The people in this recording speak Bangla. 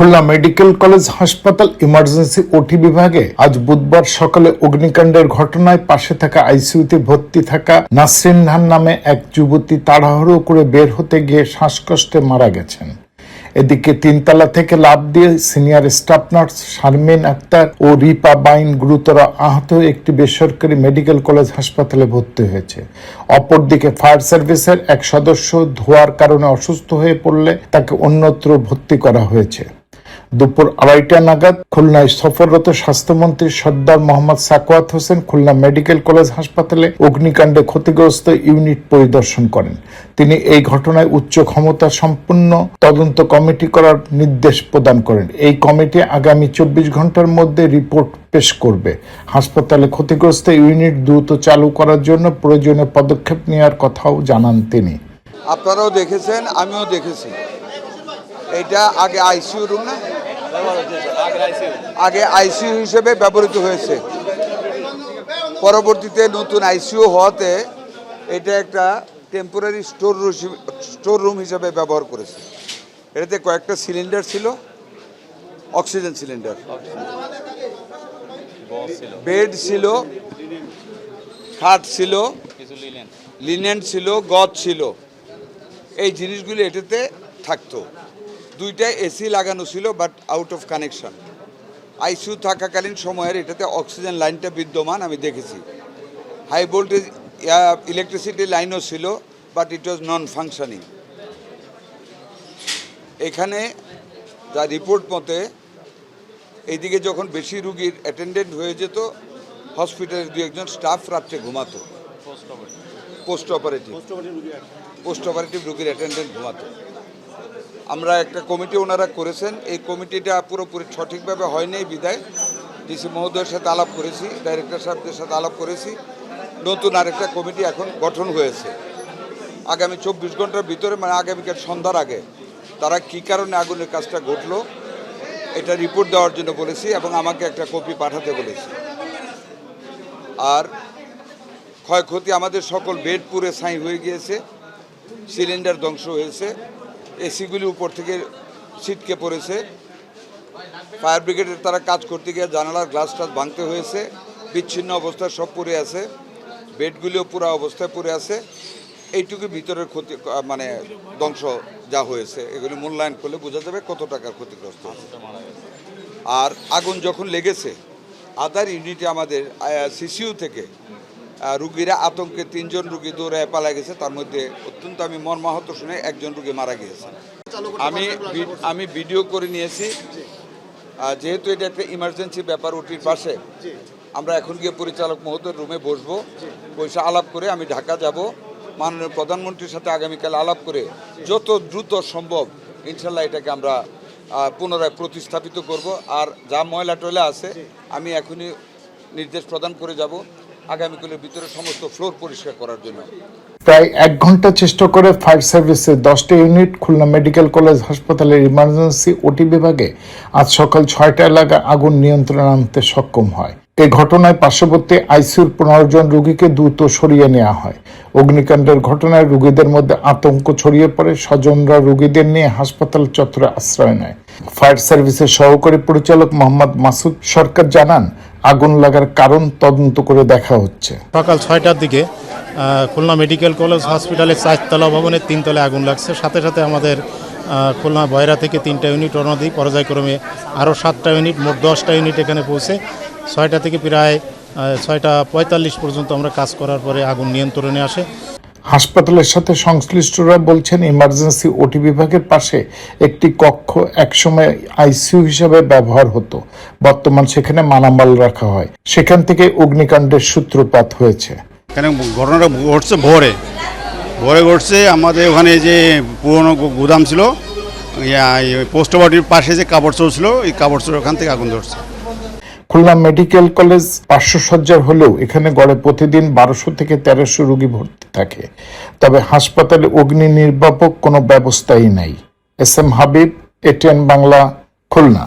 খুলনা মেডিকেল কলেজ হাসপাতাল ইমার্জেন্সি ওটি বিভাগে আজ বুধবার সকালে অগ্নিকাণ্ডের ঘটনায় পাশে থাকা আইসিইউতে ভর্তি থাকা নাসরিন নাহার নামে এক যুবতী তাড়াহুড়ো করে বের হতে গিয়ে শ্বাসকষ্টে মারা গেছেন। এদিকে তিনতলা থেকে লাফ দিয়ে senior staff nurse Sharmin Akter ও রিপা বাইন গুরুতর আহত একটি বেসরকারি মেডিকেল কলেজ হাসপাতালে ভর্তি হয়েছে। অপরদিকে ফায়ার সার্ভিসের এক সদস্য ধোঁয়ার কারণে অসুস্থ হয়ে পড়লে তাকে অন্যত্র ভর্তি করা হয়েছে। দুপুর 2:30টা নাগাদ খুলনায় সফররত স্বাস্থ্যমন্ত্রী সর্দার মোহাম্মদ সাকওয়াত হোসেন খুলনা মেডিকেল কলেজ হাসপাতালে অগ্নিকাণ্ডে ক্ষতিগ্রস্ত ইউনিট পরিদর্শন করেন। তিনি এই ঘটনায় উচ্চ ক্ষমতা সম্পন্ন তদন্ত কমিটি করার নির্দেশ প্রদান করেন। এই কমিটি আগামী 24 ঘন্টার মধ্যে রিপোর্ট পেশ করবে। হাসপাতালে ক্ষতিগ্রস্ত ইউনিট দ্রুত চালু করার জন্য প্রয়োজনীয় পদক্ষেপ নেওয়ার কথাও জানান তিনি। আপনারাও দেখেছেন, আমিও দেখেছি। এটা আগে আইসিইউ রুম না, আগে আইসিইউ হিসেবে ব্যবহৃত হয়েছে। পরবর্তীতে নতুন আইসিইউ হওয়াতে এটা একটা টেম্পোরারি স্টোর রুম হিসেবে ব্যবহার করেছে। এটাতে কয়েকটা সিলিন্ডার ছিল, অক্সিজেন সিলিন্ডার, বেড ছিল, খাট ছিল, লিনেন ছিল, গজ ছিল। এই জিনিসগুলি এটাতে থাকতো। দুইটা এসি লাগানো ছিল, but out of connection. ICU থাকাকালীন সময়ের এটাতে অক্সিজেন লাইনটা বিদ্যমান আমি দেখেছি। হাই ভোল্টেজ ইলেকট্রিসিটি লাইনও ছিল, but it was non functioning. এখানে যা রিপোর্ট মতে এইদিকে যখন বেশি রুগীর অ্যাটেন্ডেন্ট হয়ে যেত, হসপিটালের দু একজন স্টাফ রাত্রে ঘুমাতো। পোস্ট অপারেটিভ রুগীর অ্যাটেন্ডেন্ট ঘুমাতো। আমরা একটা কমিটি ওনারা করেছেন, এই কমিটিটা পুরোপুরি সঠিকভাবে হয়নি বিদায় ডিসি মহোদয়ের সাথে আলাপ করেছি, ডাইরেক্টর সাহেবদের সাথে আলাপ করেছি। নতুন আরেকটা কমিটি এখন গঠন হয়েছে। আগামী 24 ঘন্টার ভিতরে, মানে আগামীকাল সন্ধ্যার আগে তারা কী কারণে আগুনের কাজটা ঘটলো এটা রিপোর্ট দেওয়ার জন্য বলেছি এবং আমাকে একটা কপি পাঠাতে বলেছি। আর ক্ষয়ক্ষতি আমাদের সকল বেড পুরে ছাই হয়ে গিয়েছে, সিলিন্ডার ধ্বংস হয়েছে, এসিগুলি উপর থেকে ছিটকে পড়েছে। ফায়ার ব্রিগেডের তারা কাজ করতে গিয়ে জানালার গ্লাস টাস ভাঙতে হয়েছে। বিচ্ছিন্ন অবস্থায় সব পড়ে আছে, বেডগুলিও পুরো অবস্থায় পড়ে আছে। এইটুকু ভিতরের ক্ষতি, মানে ধ্বংস যা হয়েছে, এগুলি মূল্যায়ন করলে বোঝা যাবে কত টাকার ক্ষতিগ্রস্ত। আর আগুন যখন লেগেছে আদার ইউনিটে আমাদের সিসিইউ থেকে রুগীরা আতঙ্কে 3 জন রুগী দৌড়ে পালা গেছে। তার মধ্যে অত্যন্ত আমি মর্মাহত শুনে একজন রুগী মারা গিয়েছে। আমি ভিডিও করে নিয়েছি। যেহেতু এটা একটা ইমার্জেন্সি ব্যাপার, ওটির পাশে আমরা এখন গিয়ে পরিচালক মহোদয়ের রুমে বসবো, বসে আলাপ করে আমি ঢাকা যাব। মাননীয় প্রধানমন্ত্রীর সাথে আগামীকাল আলাপ করে যত দ্রুত সম্ভব ইনশাল্লাহ এটাকে আমরা পুনরায় প্রতিস্থাপিত করব। আর যা ময়লা টয়লা আছে আমি এখনই নির্দেশ প্রদান করে যাব আগামীকালের ভিতরে সমস্ত ফ্লোর পরিষ্কার করার জন্য। প্রায় 1 ঘন্টা চেষ্টা করে ফায়ার সার্ভিসের 10টা ইউনিট খুলনা মেডিকেল কলেজ হাসপাতালের ইমার্জেন্সি ওটি বিভাগে আজ সকাল 6টা এলাকায় আগুন নিয়ন্ত্রণে আনতে সক্ষম হয়। এই ঘটনায় পার্শ্ববর্তী আইসিইউর 15 জন রোগীকে দ্রুত সরিয়ে নেওয়া হয়। অগ্নিকাণ্ডের ঘটনায় রোগীদের মধ্যে আতঙ্ক ছড়িয়ে পড়ে। স্বজনরা রোগীদের নিয়ে হাসপাতাল চত্বরে আশ্রয় নেয়। ফায়ার সার্ভিসের সহকারী পরিচালক মোহাম্মদ মাসুদ সরকার জানান, আগুন লাগার কারণ তদন্ত করে দেখা হচ্ছে। সকাল 6টার দিকে খুলনা মেডিকেল কলেজ হসপিটালের 4তলা ভবনের 3 তলায় আগুন লাগছে। সাথে সাথে আমাদের খুলনা বয়রা থেকে 3টা ইউনিট রওনা দিই, পর্যায়ক্রমে আরও 7টা ইউনিট, মোট 10টা ইউনিট এখানে পৌঁছে 6টা থেকে প্রায় 6:45 পর্যন্ত আমরা কাজ করার পরে আগুন নিয়ন্ত্রণে আসে। হাসপাতালের সাথে সংশ্লিষ্টরা বলছেন, ইমার্জেন্সি ওটি বিভাগের পাশে একটি কক্ষ একসময় আইসিইউ হিসেবে ব্যবহার হতো। বর্তমান সেখানে মালামাল রাখা হয়। সেখান থেকে অগ্নিকাণ্ডের সূত্রপাত হয়েছে। কেন ঘটনাটা ঘটছে ভোরে ঘটছে। আমাদের ওখানে যে পুরনো গুদাম ছিল, পোস্ট অফিসের পাশে যে কাপড় চোর ছিল, এই কাপড় চোর ওখান থেকে আগুন ধরছে। খুলনা মেডিকেল কলেজ 500 শয্যার হলেও এখানে গড়ে প্রতিদিন 1200 থেকে 1300 রোগী ভর্তি থাকে। তবে হাসপাতালে অগ্নি নির্বাপক কোনো ব্যবস্থাই নাই। S M Habib, ATN Bangla, Khulna.